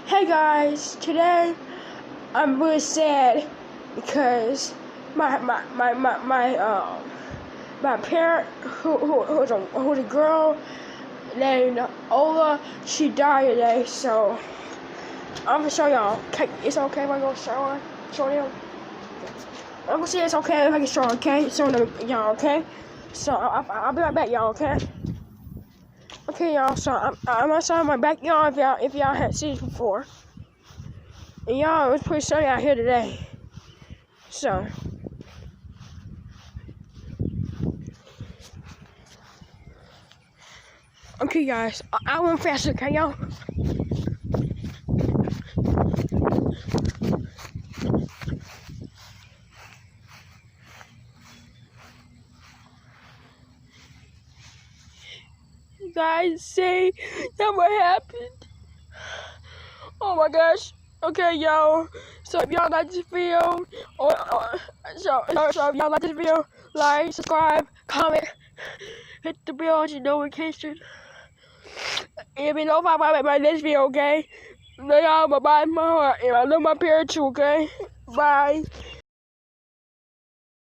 Hey guys, today I'm really sad because my parent who's a girl named Ola, she died today. So I'm gonna show y'all. Okay, it's okay if I go show them. I'm gonna say it's okay if I can show, okay? Show them y'all, okay? So I'll be right back, y'all, okay? Okay, y'all. So I'm outside my backyard if y'all had seen it before. And y'all, it was pretty sunny out here today. So okay, guys. I went faster, okay, y'all? You guys see that what happened? Oh my gosh. Okay, y'all. So if y'all like this video, so if y'all like this video, like, subscribe, comment, hit the bell to notification. And be notified about my next video, okay? Love y'all, bye-bye, my heart, and I love my parents too, okay? Bye.